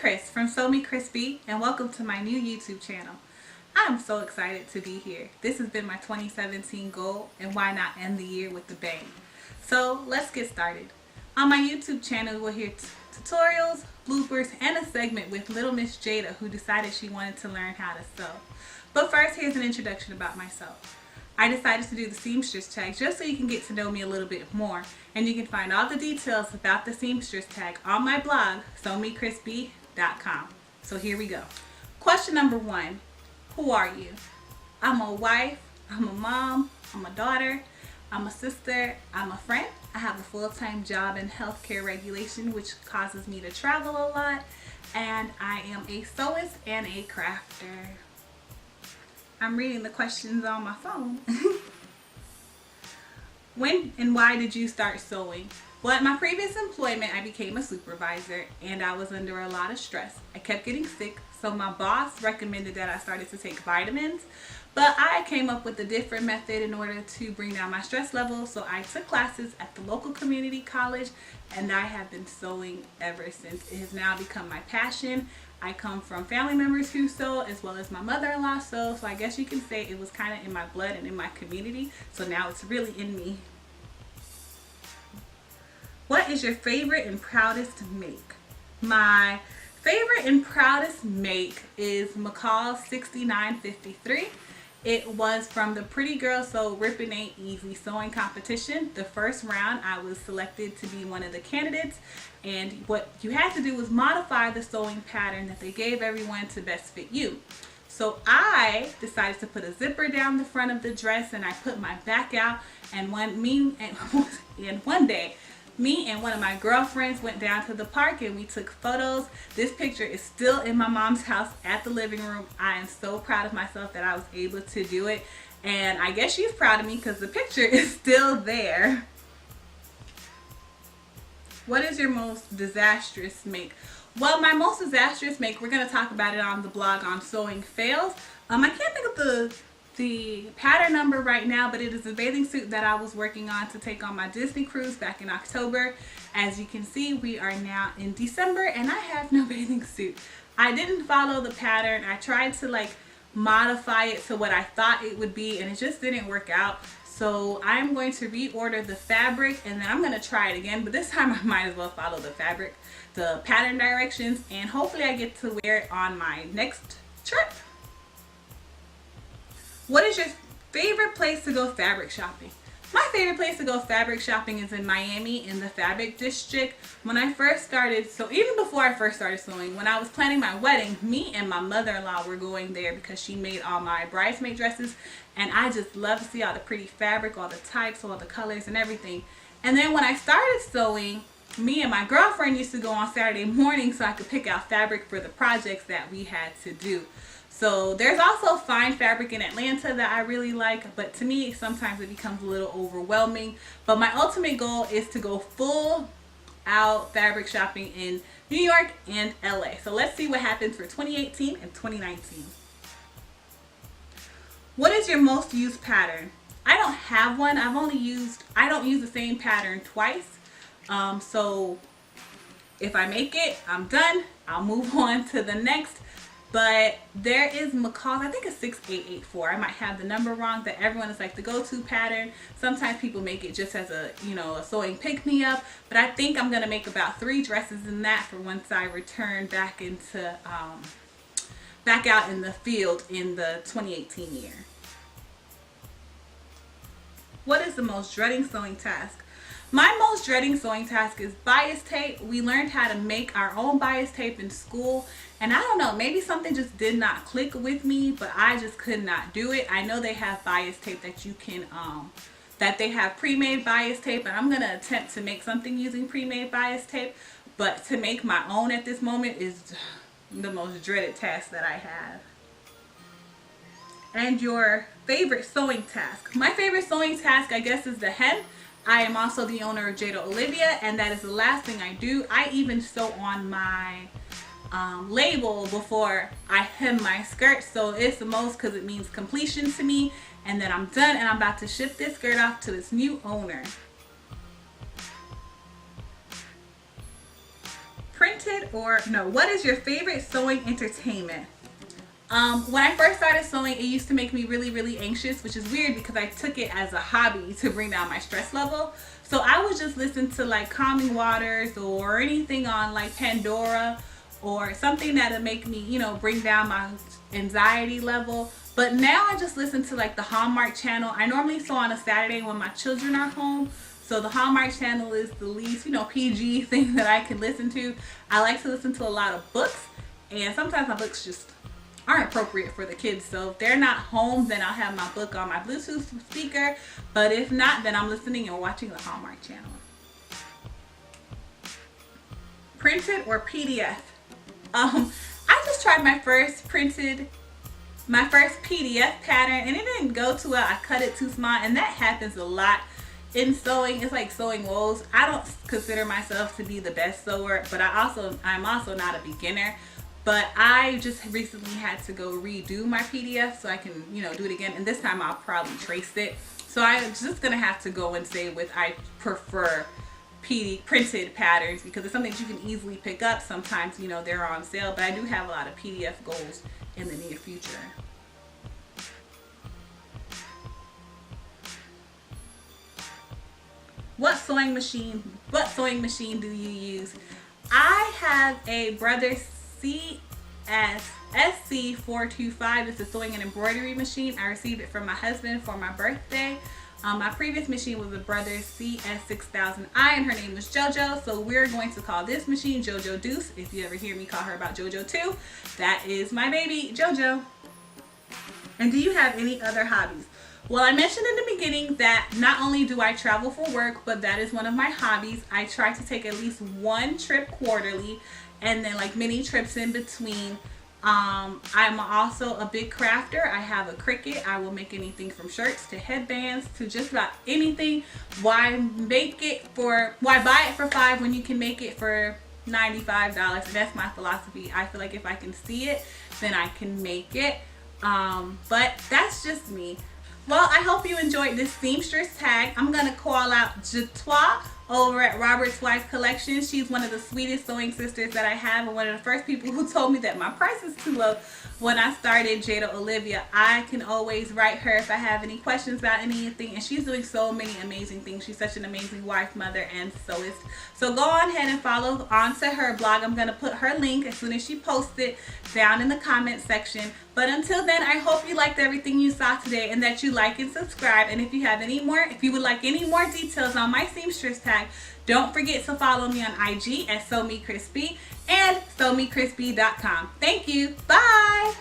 Kris from Sew Me Crispy, and welcome to my new YouTube channel. I'm so excited to be here. This has been my 2017 goal, and why not end the year with a bang? So let's get started. On my YouTube channel, we'll hear tutorials, bloopers, and a segment with little Miss Jada, who decided she wanted to learn how to sew. But first, here's an introduction about myself. I decided to do the Seamstress Tag just so you can get to know me a little bit more, and you can find all the details about the Seamstress Tag on my blog, sewmecrispy.com. So here we go. Question number 1, who are you? I'm a wife, I'm a mom, I'm a daughter, I'm a sister, I'm a friend. I have a full-time job in healthcare regulation, which causes me to travel a lot, and I am a sewist and a crafter. I'm reading the questions on my phone. When and why did you start sewing? Well, at my previous employment, I became a supervisor and I was under a lot of stress. I kept getting sick, so my boss recommended that I started to take vitamins, but I came up with a different method in order to bring down my stress level. So I took classes at the local community college and I have been sewing ever since. It has now become my passion. I come from family members who sew, as well as my mother-in-law sew, so I guess you can say it was kind of in my blood and in my community, so now it's really in me. What is your favorite and proudest make? My favorite and proudest make is McCall's 6953. It was from the Pretty Girl Sew Rippin' Ain't Easy sewing competition. The first round I was selected to be one of the candidates, and what you had to do was modify the sewing pattern that they gave everyone to best fit you. So I decided to put a zipper down the front of the dress and I put my back out, and one day me and one of my girlfriends went down to the park and we took photos. This picture is still in my mom's house at the living room. I am so proud of myself that I was able to do it, and I guess she's proud of me because the picture is still there. What is your most disastrous make? Well, my most disastrous make, we're going to talk about it on the blog on sewing fails. I can't think of the pattern number right now, but it is a bathing suit that I was working on to take on my Disney cruise back in October. As you can see, we are now in December and I have no bathing suit. I didn't follow the pattern. I tried to modify it to what I thought it would be, and it just didn't work out. So I'm going to reorder the fabric and then I'm going to try it again, but this time I might as well follow the pattern directions, and hopefully I get to wear it on my next trip. What is your favorite place to go fabric shopping? My favorite place to go fabric shopping is in Miami, in the fabric district. When I first started, so even before I first started sewing, when I was planning my wedding, me and my mother-in-law were going there because she made all my bridesmaid dresses, and I just love to see all the pretty fabric, all the types, all the colors and everything. And then when I started sewing, me and my girlfriend used to go on Saturday morning so I could pick out fabric for the projects that we had to do. So there's also fine fabric in Atlanta that I really like, but to me sometimes it becomes a little overwhelming. But my ultimate goal is to go full out fabric shopping in New York and LA. So let's see what happens for 2018 and 2019. What is your most used pattern? I don't have one. I don't use the same pattern twice. So if I make it, I'm done. I'll move on to the next. But there is McCall's, I think it's 6884. I might have the number wrong, that everyone is like the go-to pattern. Sometimes people make it just as a sewing pick-me-up, but I think I'm going to make about 3 dresses in that for once I return back into back out in the field in the 2018 year. What is the most dreading sewing task? My most dreading sewing task is bias tape. We learned how to make our own bias tape in school, and I don't know, maybe something just did not click with me, but I just could not do it. I know they have bias tape that you can, that they have pre-made bias tape, and I'm going to attempt to make something using pre-made bias tape, but to make my own at this moment is the most dreaded task that I have. And your favorite sewing task? My favorite sewing task, I guess, is the hem. I am also the owner of Jada Olivia, and that is the last thing I do. I even sew on my label before I hem my skirt, so it's the most because it means completion to me, and then I'm done and I'm about to ship this skirt off to its new owner. What is your favorite sewing entertainment? When I first started sewing, it used to make me really, really anxious, which is weird because I took it as a hobby to bring down my stress level. So I would just listen to like calming waters or anything on like Pandora or something that'll make me, you know, bring down my anxiety level. But now I just listen to like the Hallmark channel. I normally sew on a Saturday when my children are home. So the Hallmark channel is the least, you know, PG thing that I can listen to. I like to listen to a lot of books, and sometimes my books just aren't appropriate for the kids. So if they're not home, then I'll have my book on my Bluetooth speaker. But if not, then I'm listening and watching the Hallmark channel. Printed or PDF? I just tried my first PDF pattern and it didn't go too well. I cut it too small, and that happens a lot in sewing. It's like sewing woes. I don't consider myself to be the best sewer, but I'm also not a beginner. But I just recently had to go redo my PDF so I can, you know, do it again. And this time I'll probably trace it. So I'm just gonna have to go and say I prefer printed patterns because it's something that you can easily pick up. Sometimes, you know, they're on sale, but I do have a lot of PDF goals in the near future. What sewing machine do you use? I have a Brother SC425. It's a sewing and embroidery machine. I received it from my husband for my birthday. My previous machine was a Brother CS6000i, and her name was JoJo. So we're going to call this machine JoJo Deuce. If you ever hear me call her about JoJo too, that is my baby JoJo. And do you have any other hobbies? Well, I mentioned in the beginning that not only do I travel for work, but that is one of my hobbies. I try to take at least one trip quarterly, and then like mini trips in between. I'm also a big crafter. I have a Cricut. I will make anything from shirts to headbands to just about anything. Why buy it for $5 when you can make it for $95? And that's my philosophy. I feel like if I can see it, then I can make it. But that's just me. Well, I hope you enjoyed this seamstress tag. I'm going to call out Jatois over at Robert's Wife Collection. She's one of the sweetest sewing sisters that I have, and one of the first people who told me that my price is too low when I started Jada Olivia. I can always write her if I have any questions about anything, and she's doing so many amazing things. She's such an amazing wife, mother, and sewist. So go on ahead and follow on to her blog. I'm going to put her link as soon as she posts it down in the comment section. But until then, I hope you liked everything you saw today and that you like and subscribe. And if you would like any more details on my seamstress tag, don't forget to follow me on IG at SewMeKrisB and SewMeKrisB.com. Thank you. Bye.